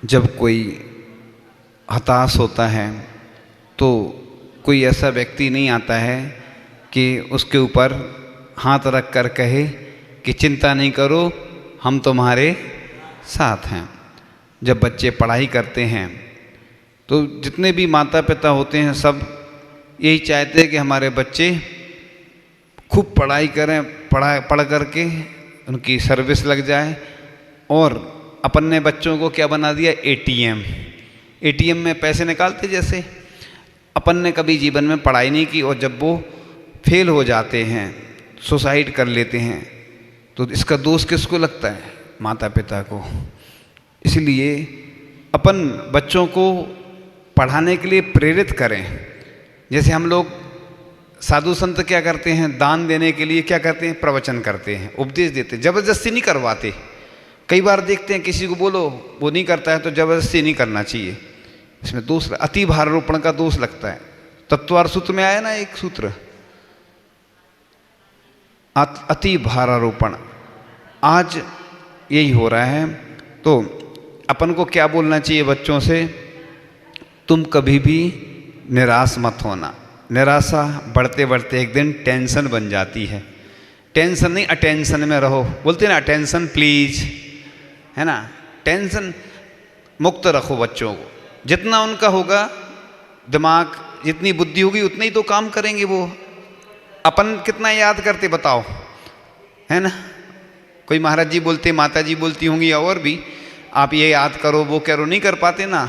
जब कोई हताश होता है तो कोई ऐसा व्यक्ति नहीं आता है कि उसके ऊपर हाथ रख कर कहे कि चिंता नहीं करो, हम तुम्हारे साथ हैं। जब बच्चे पढ़ाई करते हैं तो जितने भी माता पिता होते हैं सब यही चाहते हैं कि हमारे बच्चे खूब पढ़ाई करें, पढ़ करके उनकी सर्विस लग जाए। और अपन ने बच्चों को क्या बना दिया, एटीएम में पैसे निकालते जैसे। अपन ने कभी जीवन में पढ़ाई नहीं की और जब वो फेल हो जाते हैं, सुसाइड कर लेते हैं, तो इसका दोष किसको लगता है, माता पिता को। इसलिए अपन बच्चों को पढ़ाने के लिए प्रेरित करें। जैसे हम लोग साधु संत क्या करते हैं, दान देने के लिए क्या करते हैं, प्रवचन करते हैं, उपदेश देते हैं, ज़बरदस्ती नहीं करवाते। कई बार देखते हैं किसी को बोलो वो नहीं करता है तो ज़बरदस्ती नहीं करना चाहिए, इसमें दोष, अति भारारोपण का दोष लगता है। तत्वार सूत्र में आया ना एक सूत्र, अति भारारोपण। आज यही हो रहा है। तो अपन को क्या बोलना चाहिए बच्चों से, तुम कभी भी निराश मत होना। निराशा बढ़ते बढ़ते एक दिन टेंशन बन जाती है। टेंशन नहीं, अटेंशन में रहो। बोलते हैं ना, अटेंशन प्लीज, है ना। टेंशन मुक्त रखो बच्चों को। जितना उनका होगा दिमाग, जितनी बुद्धि होगी उतना ही तो काम करेंगे वो। अपन कितना याद करते बताओ, है ना। कोई महाराज जी बोलते, माता जी बोलती होंगी या और भी, आप ये याद करो वो करो, नहीं कर पाते ना,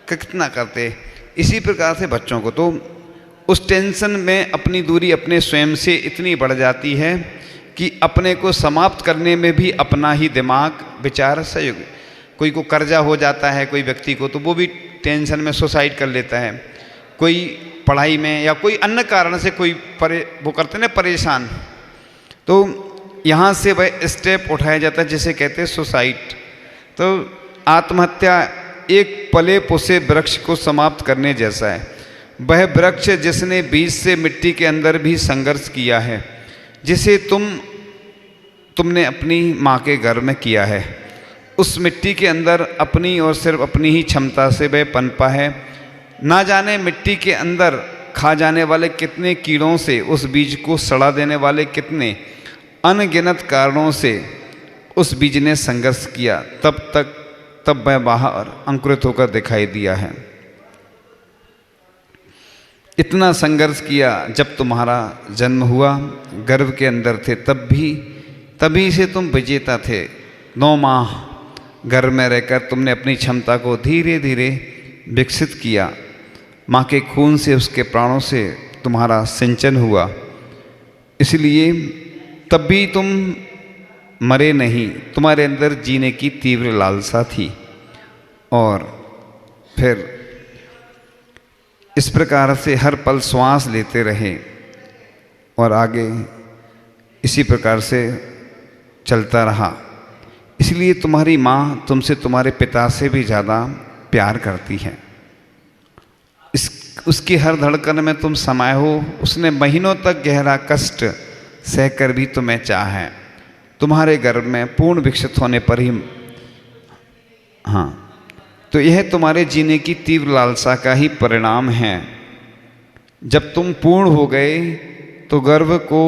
कितना करते। इसी प्रकार से बच्चों को तो उस टेंशन में अपनी दूरी अपने स्वयं से इतनी बढ़ जाती है कि अपने को समाप्त करने में भी अपना ही दिमाग विचार सहयोग। कोई को कर्जा हो जाता है कोई व्यक्ति को, तो वो भी टेंशन में सुसाइड कर लेता है। कोई पढ़ाई में या कोई अन्य कारण से कोई वो करते ना परेशान, तो यहाँ से वह स्टेप उठाया जाता है जिसे कहते हैं सुसाइड। तो आत्महत्या एक पले पुसे वृक्ष को समाप्त करने जैसा है। वह वृक्ष जिसने बीज से मिट्टी के अंदर भी संघर्ष किया है, जिसे तुमने अपनी माँ के घर में किया है, उस मिट्टी के अंदर अपनी और सिर्फ अपनी ही क्षमता से वह पनपा है। ना जाने मिट्टी के अंदर खा जाने वाले कितने कीड़ों से, उस बीज को सड़ा देने वाले कितने अनगिनत कारणों से उस बीज ने संघर्ष किया, तब वह बाहर अंकुरित होकर दिखाई दिया है। इतना संघर्ष किया, जब तुम्हारा जन्म हुआ गर्भ के अंदर थे तभी से तुम विजेता थे। 9 माह गर्भ में रहकर तुमने अपनी क्षमता को धीरे धीरे विकसित किया। माँ के खून से, उसके प्राणों से तुम्हारा सिंचन हुआ। इसलिए तब भी तुम मरे नहीं, तुम्हारे अंदर जीने की तीव्र लालसा थी। और फिर इस प्रकार से हर पल श्वास लेते रहे और आगे इसी प्रकार से चलता रहा। इसलिए तुम्हारी माँ तुमसे तुम्हारे पिता से भी ज़्यादा प्यार करती है। उसकी हर धड़कन में तुम समाये हो। उसने महीनों तक गहरा कष्ट सहकर भी तुम्हें चाहा। तुम्हारे गर्भ में पूर्ण विकसित होने पर ही, हाँ, तो यह तुम्हारे जीने की तीव्र लालसा का ही परिणाम है। जब तुम पूर्ण हो गए तो गर्भ को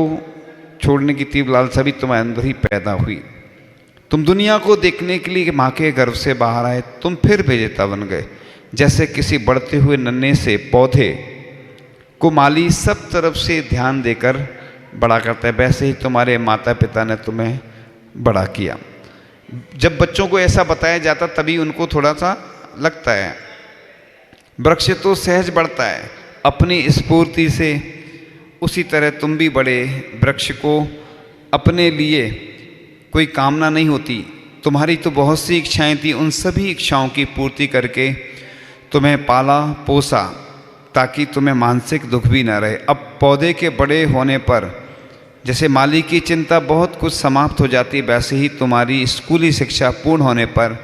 छोड़ने की तीव्र लालसा भी तुम्हारे अंदर ही पैदा हुई। तुम दुनिया को देखने के लिए माँ के गर्भ से बाहर आए, तुम फिर विजेता बन गए। जैसे किसी बढ़ते हुए नन्हे से पौधे को माली सब तरफ से ध्यान देकर बड़ा करता है, वैसे ही तुम्हारे माता पिता ने तुम्हें बड़ा किया। जब बच्चों को ऐसा बताया जाता तभी उनको थोड़ा सा लगता है। वृक्ष तो सहज बढ़ता है अपनी स्फूर्ति से, उसी तरह तुम भी बड़े। वृक्ष को अपने लिए कोई कामना नहीं होती। तुम्हारी तो बहुत सी इच्छाएं थी, उन सभी इच्छाओं की पूर्ति करके तुम्हें पाला पोसा ताकि तुम्हें मानसिक दुख भी न रहे। अब पौधे के बड़े होने पर जैसे माली की चिंता बहुत कुछ समाप्त हो जाती, वैसे ही तुम्हारी स्कूली शिक्षा पूर्ण होने पर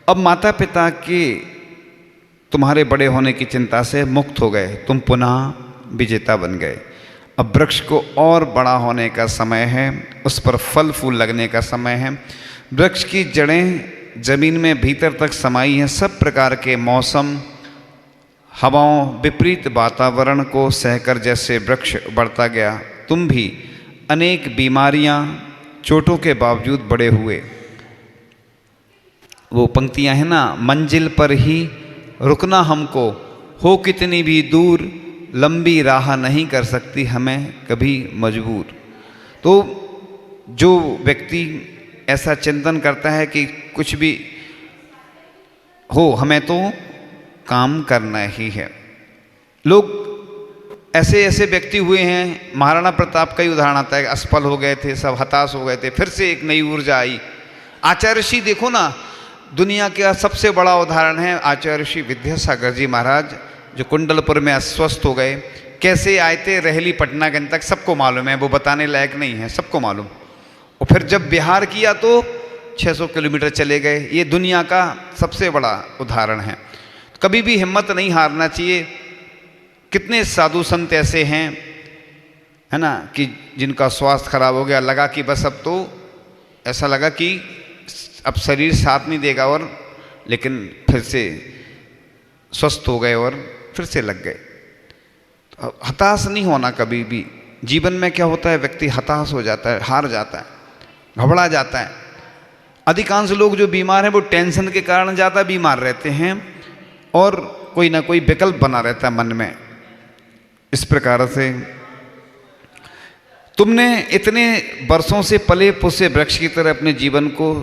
अब माता पिता के तुम्हारे बड़े होने की चिंता से मुक्त हो गए। तुम पुनः विजेता बन गए। अब वृक्ष को और बड़ा होने का समय है, उस पर फल फूल लगने का समय है। वृक्ष की जड़ें जमीन में भीतर तक समाई हैं। सब प्रकार के मौसम, हवाओं, विपरीत वातावरण को सहकर जैसे वृक्ष बढ़ता गया, तुम भी अनेक बीमारियां, चोटों के बावजूद बड़े हुए। वो पंक्तियां हैं ना, मंजिल पर ही रुकना हमको, हो कितनी भी दूर, लंबी राह नहीं कर सकती हमें कभी मजबूर। तो जो व्यक्ति ऐसा चिंतन करता है कि कुछ भी हो हमें तो काम करना ही है। लोग ऐसे ऐसे व्यक्ति हुए हैं, महाराणा प्रताप का ही उदाहरण आता है, असफल हो गए थे, सब हताश हो गए थे, फिर से एक नई ऊर्जा आई। आचार्य ऋषि देखो ना, दुनिया का सबसे बड़ा उदाहरण है आचार्य ऋषि विद्यासागर जी महाराज, जो कुंडलपुर में अस्वस्थ हो गए। कैसे आए थे रहली पटनागंज तक, सबको मालूम है, वो बताने लायक नहीं है, सबको मालूम। और फिर जब बिहार किया तो 600 किलोमीटर चले गए। ये दुनिया का सबसे बड़ा उदाहरण है। कभी भी हिम्मत नहीं हारना चाहिए। कितने साधु संत ऐसे हैं, है ना, कि जिनका स्वास्थ्य खराब हो गया, लगा कि बस अब तो ऐसा लगा कि अब शरीर साथ नहीं देगा, और लेकिन फिर से स्वस्थ हो गए और फिर से लग गए। हताश नहीं होना कभी भी। जीवन में क्या होता है, व्यक्ति हताश हो जाता है, हार जाता है, घबरा जाता है। अधिकांश लोग जो बीमार हैं वो टेंशन के कारण ज़्यादा बीमार रहते हैं, और कोई ना कोई विकल्प बना रहता है मन में। इस प्रकार से तुमने इतने वर्षों से पले पुसे वृक्ष की तरह अपने जीवन को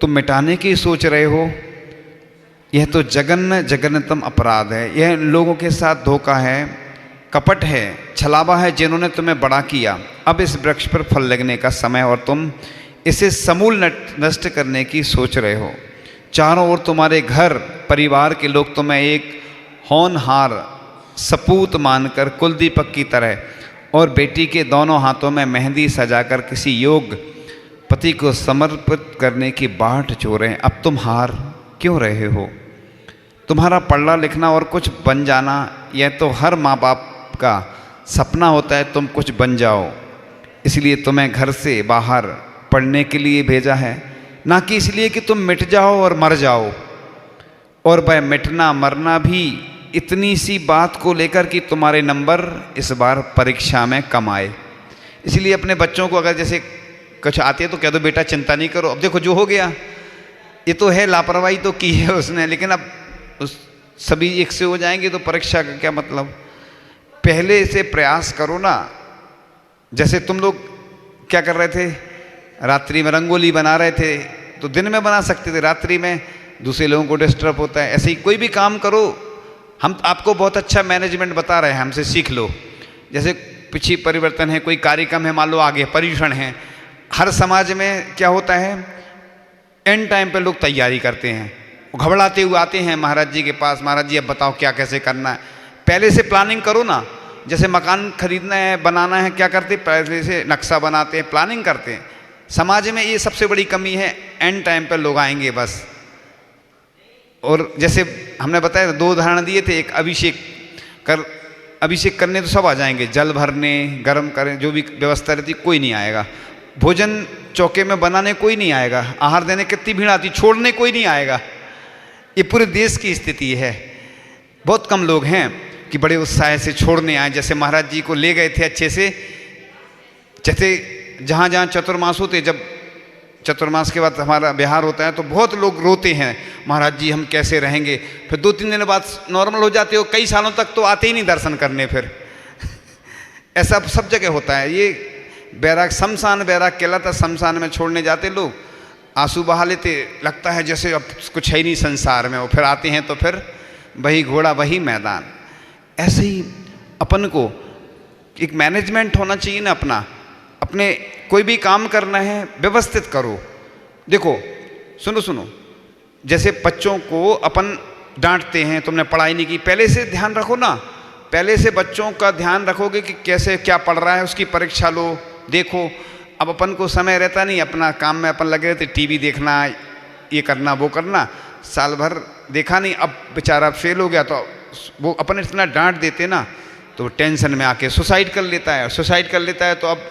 तुम मिटाने की सोच रहे हो। यह तो जघन्य जघन्यतम अपराध है। यह लोगों के साथ धोखा है, कपट है, छलावा है, जिन्होंने तुम्हें बड़ा किया। अब इस वृक्ष पर फल लगने का समय, और तुम इसे समूल नष्ट करने की सोच रहे हो। चारों ओर तुम्हारे घर परिवार के लोग तुम्हें एक होनहार सपूत मानकर कुलदीपक की तरह और बेटी के दोनों हाथों में मेहंदी सजाकर किसी योग पति को समर्पित करने की बाट जो रहे हैं। अब तुम हार क्यों रहे हो? तुम्हारा पढ़ना लिखना और कुछ बन जाना, यह तो हर माँ बाप का सपना होता है, तुम कुछ बन जाओ। इसलिए तुम्हें घर से बाहर पढ़ने के लिए भेजा है, ना कि इसलिए कि तुम मिट जाओ और मर जाओ। और वह मिटना मरना भी इतनी सी बात को लेकर कि तुम्हारे नंबर इस बार परीक्षा में कम आए। इसलिए अपने बच्चों को अगर जैसे कुछ आते हैं तो कह दो बेटा चिंता नहीं करो, अब देखो जो हो गया, ये तो है लापरवाही तो की है उसने, लेकिन अब उस सभी एक से हो जाएंगे तो परीक्षा का क्या मतलब। पहले से प्रयास करो ना। जैसे तुम लोग क्या कर रहे थे, रात्रि में रंगोली बना रहे थे, तो दिन में बना सकते थे, रात्रि में दूसरे लोगों को डिस्टर्ब होता है। ऐसे ही कोई भी काम करो। हम आपको बहुत अच्छा मैनेजमेंट बता रहे हैं, हमसे सीख लो। जैसे पीछे परिवर्तन है, कोई कार्यक्रम है, मान लो आगे पर्यूषण है, हर समाज में क्या होता है, एंड टाइम पे लोग तैयारी करते हैं, घबराते हुए आते हैं महाराज जी के पास, महाराज जी अब बताओ क्या कैसे करना है। पहले से प्लानिंग करो ना। जैसे मकान खरीदना है, बनाना है, क्या करते, पहले से नक्शा बनाते हैं, प्लानिंग करते हैं। समाज में ये सबसे बड़ी कमी है, एंड टाइम पर लोग आएंगे बस। और जैसे हमने बताया 2 उदाहरण दिए थे, एक अभिषेक करने तो सब आ जाएंगे, जल भरने, गर्म करें, जो भी व्यवस्था रहती कोई नहीं आएगा। भोजन चौके में बनाने कोई नहीं आएगा। आहार देने कितनी भीड़ आती, छोड़ने कोई नहीं आएगा। ये पूरे देश की स्थिति है। बहुत कम लोग हैं कि बड़े उत्साह से छोड़ने आए। जैसे महाराज जी को ले गए थे अच्छे से, जैसे जहाँ जहाँ चतुर्मास होते, जब चतुर्मास के बाद हमारा बिहार होता है तो बहुत लोग रोते हैं, महाराज जी हम कैसे रहेंगे। फिर 2-3 दिन बाद नॉर्मल हो जाते हो, कई सालों तक तो आते ही नहीं दर्शन करने फिर ऐसा सब जगह होता है। ये बैराग, शमशान बैराग कहलाता, शमशान में छोड़ने जाते लोग, आंसू बहा लेते, लगता है जैसे अब कुछ है ही नहीं संसार में। वो फिर आते हैं तो फिर वही घोड़ा वही मैदान। ऐसे ही अपन को एक मैनेजमेंट होना चाहिए ना अपना। अपने कोई भी काम करना है व्यवस्थित करो। देखो सुनो, जैसे बच्चों को अपन डांटते हैं, तुमने पढ़ाई नहीं की, पहले से ध्यान रखो ना। पहले से बच्चों का ध्यान रखोगे कि कैसे क्या पढ़ रहा है, उसकी परीक्षा लो, देखो। अब अपन को समय रहता नहीं, अपना काम में अपन लगे रहते, टीवी देखना, ये करना वो करना, साल भर देखा नहीं, अब बेचारा फेल हो गया तो वो अपन इतना डांट देते ना, तो टेंशन में आके सुसाइड कर लेता है। सुसाइड कर लेता है तो अब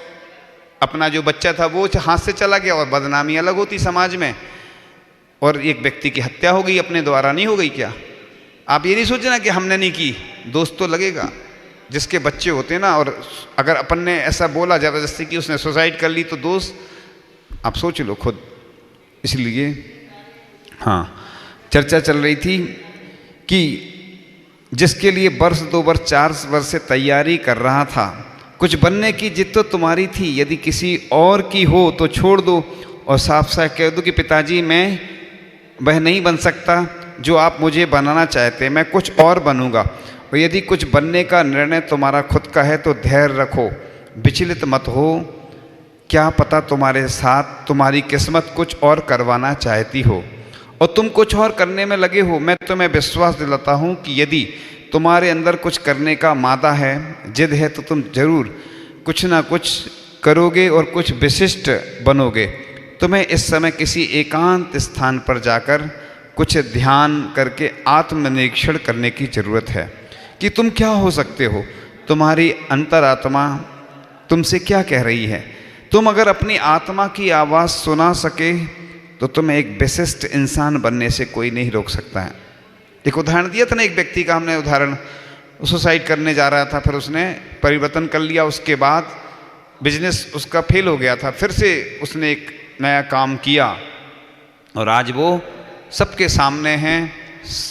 अपना जो बच्चा था वो हाथ से चला गया और बदनामी अलग होती समाज में। और एक व्यक्ति की हत्या हो गई अपने द्वारा, नहीं हो गई क्या? आप ये नहीं सोचना कि हमने नहीं की, दोस्त तो लगेगा। जिसके बच्चे होते हैं ना, और अगर अपन ने ऐसा बोला ज़बरदस्ती कि उसने सुसाइड कर ली, तो दोस्त आप सोच लो खुद। इसलिए हाँ, चर्चा चल रही थी कि जिसके लिए वर्ष 2 वर्ष 4 वर्ष से तैयारी कर रहा था, कुछ बनने की जिद तो तुम्हारी थी, यदि किसी और की हो तो छोड़ दो और साफ साफ कह दो कि पिताजी मैं वह नहीं बन सकता जो आप मुझे बनाना चाहते, मैं कुछ और बनूंगा। और यदि कुछ बनने का निर्णय तुम्हारा खुद का है तो धैर्य रखो, विचलित मत हो। क्या पता तुम्हारे साथ तुम्हारी किस्मत कुछ और करवाना चाहती हो और तुम कुछ और करने में लगे हो। मैं तुम्हें विश्वास दिलाता हूँ कि यदि तुम्हारे अंदर कुछ करने का मादा है, जिद है, तो तुम जरूर कुछ ना कुछ करोगे और कुछ विशिष्ट बनोगे। तुम्हें इस समय किसी एकांत स्थान पर जाकर कुछ ध्यान करके आत्मनिरीक्षण करने की ज़रूरत है कि तुम क्या हो सकते हो, तुम्हारी अंतरात्मा तुमसे क्या कह रही है। तुम अगर अपनी आत्मा की आवाज़ सुना सके तो तुम्हें एक विशिष्ट इंसान बनने से कोई नहीं रोक सकता है। एक उदाहरण दिया था ना एक व्यक्ति का हमने उदाहरण, सुसाइड करने जा रहा था, फिर उसने परिवर्तन कर लिया, उसके बाद बिजनेस उसका फेल हो गया था, फिर से उसने एक नया काम किया और आज वो सबके सामने हैं,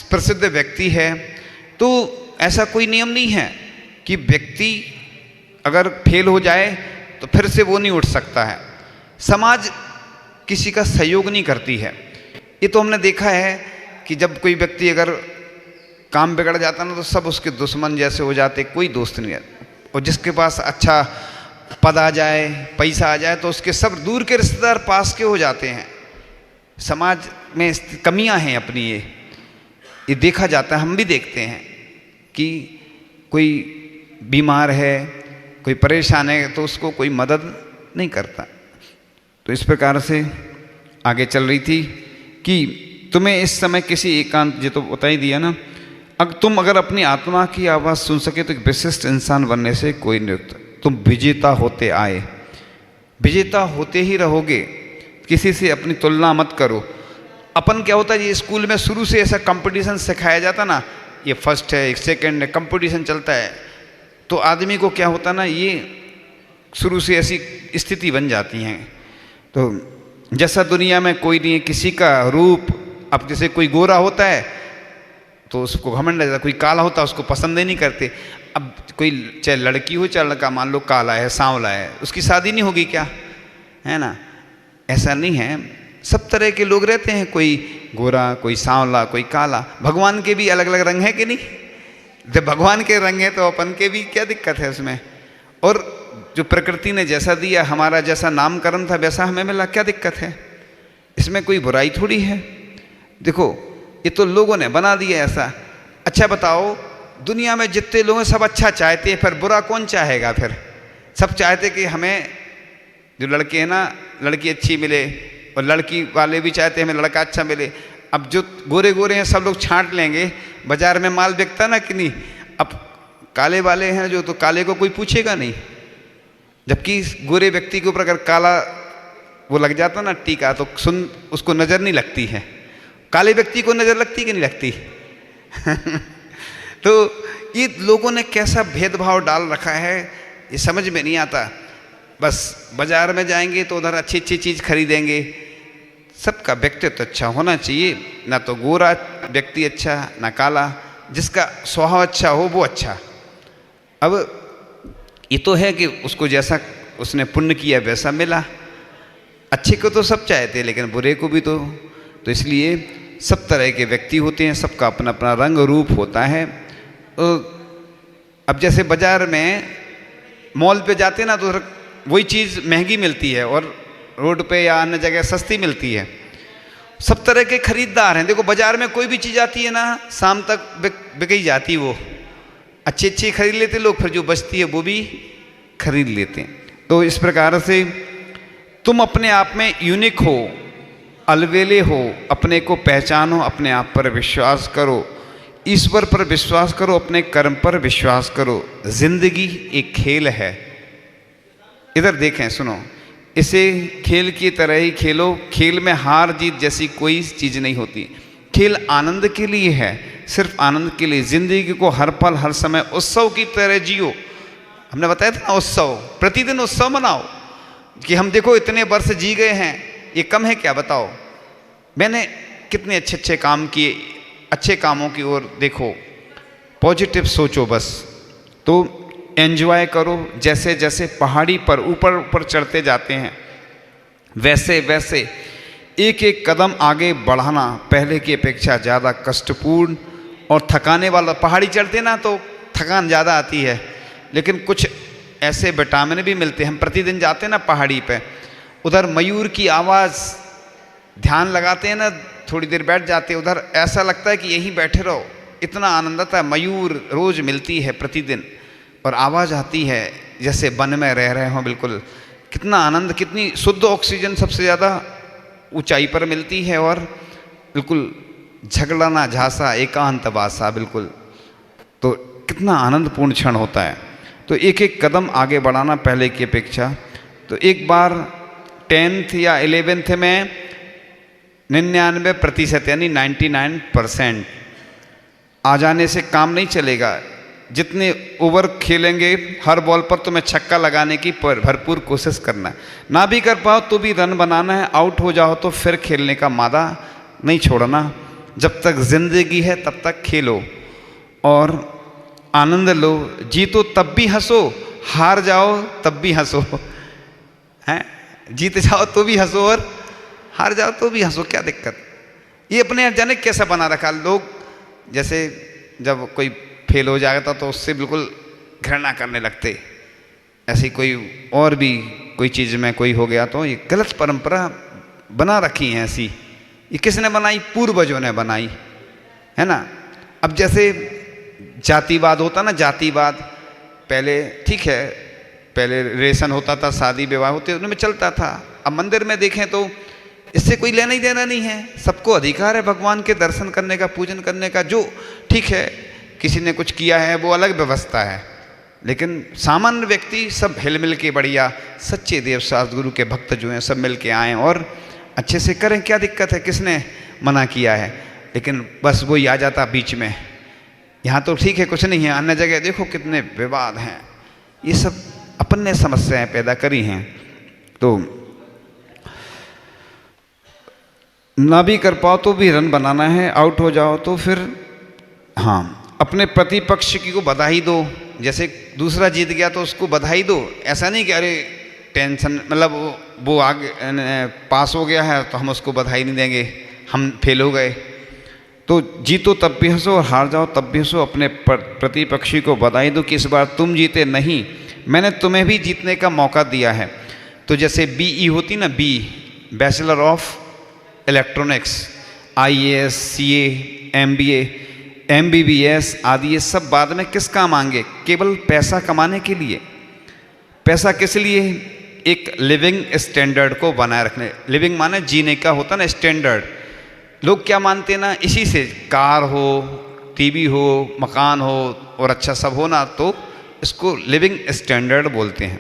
प्रसिद्ध व्यक्ति है। तो ऐसा कोई नियम नहीं है कि व्यक्ति अगर फेल हो जाए तो फिर से वो नहीं उठ सकता है। समाज किसी का सहयोग नहीं करती है। ये तो हमने देखा है कि जब कोई व्यक्ति अगर काम बिगड़ जाता ना तो सब उसके दुश्मन जैसे हो जाते, कोई दोस्त नहीं है। और जिसके पास अच्छा पद आ जाए, पैसा आ जाए, तो उसके सब दूर के रिश्तेदार पास के हो जाते हैं। समाज में कमियां हैं अपनी, ये देखा जाता है, हम भी देखते हैं कि कोई बीमार है, कोई परेशान है, तो उसको कोई मदद नहीं करता। तो इस प्रकार से आगे चल रही थी कि तुम्हें इस समय किसी एकांत, ये तो बता ही दिया ना, तुम अगर अपनी आत्मा की आवाज़ सुन सके तो एक विशिष्ट इंसान बनने से कोई नहीं रुकता। तुम विजेता होते आए, विजेता होते ही रहोगे, किसी से अपनी तुलना मत करो। अपन क्या होता है, ये स्कूल में शुरू से ऐसा कंपटीशन सिखाया जाता ना, ये फर्स्ट है, एक सेकंड है, कंपटीशन चलता है, तो आदमी को क्या होता ना, ये शुरू से ऐसी स्थिति बन जाती हैं। तो जैसा दुनिया में कोई नहीं है, किसी का रूप, अब जैसे कोई गोरा होता है तो उसको घमंड रहता है, कोई काला होता है उसको पसंद ही नहीं करते। अब कोई चाहे लड़की हो चाहे लड़का, मान लो काला है, सांवला है, उसकी शादी नहीं होगी क्या, है ना? ऐसा नहीं है, सब तरह के लोग रहते हैं, कोई गोरा, कोई सांवला, कोई काला। भगवान के भी अलग अलग रंग है कि नहीं? जब भगवान के रंग है तो अपन के भी क्या दिक्कत है उसमें? और जो प्रकृति ने जैसा दिया, हमारा जैसा नामकरण था वैसा हमें मिला, क्या दिक्कत है? इसमें कोई बुराई थोड़ी है। देखो, ये तो लोगों ने बना दिया ऐसा। अच्छा बताओ, दुनिया में जितने लोग हैं सब अच्छा चाहते हैं, फिर बुरा कौन चाहेगा? फिर सब चाहते कि हमें जो लड़के हैं ना, लड़की अच्छी मिले, और लड़की वाले भी चाहते हैं हमें लड़का अच्छा मिले। अब जो गोरे गोरे हैं सब लोग छांट लेंगे, बाजार में माल बिकता ना कि नहीं। अब काले वाले हैं जो, तो काले को कोई पूछेगा नहीं, जबकि गोरे व्यक्ति के ऊपर अगर काला वो लग जाता ना टीका, तो उसको नज़र नहीं लगती है। काले व्यक्ति को नज़र लगती कि नहीं लगती? तो ये लोगों ने कैसा भेदभाव डाल रखा है, ये समझ में नहीं आता। बस बाजार में जाएंगे तो उधर अच्छी अच्छी चीज़ खरीदेंगे। सबका व्यक्तित्व अच्छा होना चाहिए, ना तो गोरा व्यक्ति अच्छा, ना काला। जिसका स्वभाव अच्छा हो वो अच्छा। अब ये तो है कि उसको जैसा उसने पुण्य किया वैसा मिला। अच्छे को तो सब चाहते हैं, लेकिन बुरे को भी तो इसलिए सब तरह के व्यक्ति होते हैं, सबका अपना अपना रंग रूप होता है। अब जैसे बाजार में मॉल पे जाते हैं ना, तो वही चीज़ महंगी मिलती है और रोड पे या अन्य जगह सस्ती मिलती है। सब तरह के खरीदार हैं। देखो, बाजार में कोई भी चीज़ आती है ना, शाम तक बिक ही जाती, वो अच्छी अच्छी खरीद लेते लोग, फिर जो बचती है वो भी खरीद लेते हैं। तो इस प्रकार से तुम अपने आप में यूनिक हो, अलवेले हो, अपने को पहचानो, अपने आप पर विश्वास करो, ईश्वर पर विश्वास करो, अपने कर्म पर विश्वास करो। जिंदगी एक खेल है। इधर देखें, सुनो, इसे खेल की तरह ही खेलो। खेल में हार जीत जैसी कोई चीज़ नहीं होती। खेल आनंद के लिए है, सिर्फ आनंद के लिए। जिंदगी को हर पल हर समय उत्सव की तरह जियो। हमने बताया था ना, उत्सव, प्रतिदिन उत्सव मनाओ। कि हम देखो इतने वर्ष जी गए हैं, ये कम है क्या बताओ? मैंने कितने अच्छे अच्छे काम किए, अच्छे कामों की ओर देखो, पॉजिटिव सोचो बस। तो एंजॉय करो। जैसे जैसे पहाड़ी पर ऊपर ऊपर चढ़ते जाते हैं, वैसे वैसे एक एक कदम आगे बढ़ाना पहले की अपेक्षा ज़्यादा कष्टपूर्ण और थकाने वाला। पहाड़ी चढ़ते ना तो थकान ज़्यादा आती है, लेकिन कुछ ऐसे विटामिन भी मिलते हैं। हम प्रतिदिन जाते हैं ना पहाड़ी पे, उधर मयूर की आवाज़, ध्यान लगाते हैं ना, थोड़ी देर बैठ जाते हैं उधर, ऐसा लगता है कि यहीं बैठे रहो, इतना आनंद आता है। मयूर रोज़ मिलती है प्रतिदिन, और आवाज़ आती है जैसे वन में रह रहे हों बिल्कुल। कितना आनंद, कितनी शुद्ध ऑक्सीजन सबसे ज़्यादा ऊंचाई पर मिलती है, और बिल्कुल झगड़ाना झांसा एकांत वासा बिल्कुल। तो कितना आनंदपूर्ण क्षण होता है। तो एक एक कदम आगे बढ़ाना पहले की अपेक्षा। तो एक बार 10th या 11th में 99% यानी 99% आ जाने से काम नहीं चलेगा। जितने ओवर खेलेंगे, हर बॉल पर तुम्हें छक्का लगाने की भरपूर कोशिश करना है। ना भी कर पाओ तो भी रन बनाना है। आउट हो जाओ तो फिर खेलने का मादा नहीं छोड़ना। जब तक जिंदगी है तब तक खेलो और आनंद लो। जीतो तब भी हंसो, हार जाओ तब भी हंसो, हैं? जीत जाओ तो भी हंसो और हार जाओ तो भी हंसो, क्या दिक्कत? ये अपने जाने कैसा बना रखा लोग, जैसे जब कोई फेल हो जाता तो उससे बिल्कुल घृणा करने लगते। ऐसी कोई और भी कोई चीज़ में कोई हो गया तो ये गलत परंपरा बना रखी है ऐसी। ये किसने बनाई? पूर्वजों ने बनाई, है ना। अब जैसे जातिवाद होता ना, जातिवाद पहले ठीक है, पहले रेशन होता था, शादी विवाह होते उनमें चलता था। अब मंदिर में देखें तो इससे कोई लेना ही देना नहीं है। सबको अधिकार है भगवान के दर्शन करने का, पूजन करने का। जो ठीक है, किसी ने कुछ किया है वो अलग व्यवस्था है, लेकिन सामान्य व्यक्ति सब हिल मिल के बढ़िया सच्चे देव शास्त्र गुरु के भक्त जो हैं सब मिल के आएँ और अच्छे से करें। क्या दिक्कत है? किसने मना किया है? लेकिन बस वही आ जाता बीच में। यहाँ तो ठीक है, कुछ नहीं है, अन्य जगह देखो कितने विवाद हैं। ये सब अपन ने समस्याएं पैदा करी हैं। तो ना भी कर पाओ तो भी रन बनाना है, आउट हो जाओ तो फिर हाँ अपने प्रतिपक्ष की को बधाई दो। जैसे दूसरा जीत गया तो उसको बधाई दो। ऐसा नहीं कि अरे टेंशन, मतलब वो आगे पास हो गया है तो हम उसको बधाई नहीं देंगे, हम फेल हो गए। तो जीतो तब भी हंसो और हार जाओ तब भी हंसो। अपने प्रतिपक्षी को बधाई दो कि इस बार तुम जीते नहीं, मैंने तुम्हें भी जीतने का मौका दिया है। तो जैसे BE होती ना, B bachelor of electronics, IAS, CA, MBA, MBBS आदि, ये सब बाद में किस काम आएंगे? केवल पैसा कमाने के लिए। पैसा किस लिए? एक लिविंग स्टैंडर्ड को बनाए रखने। लिविंग माने जीने का होता ना स्टैंडर्ड। लोग क्या मानते हैं ना, इसी से कार हो, टीवी हो, मकान हो और अच्छा सब हो ना, तो इसको लिविंग स्टैंडर्ड बोलते हैं।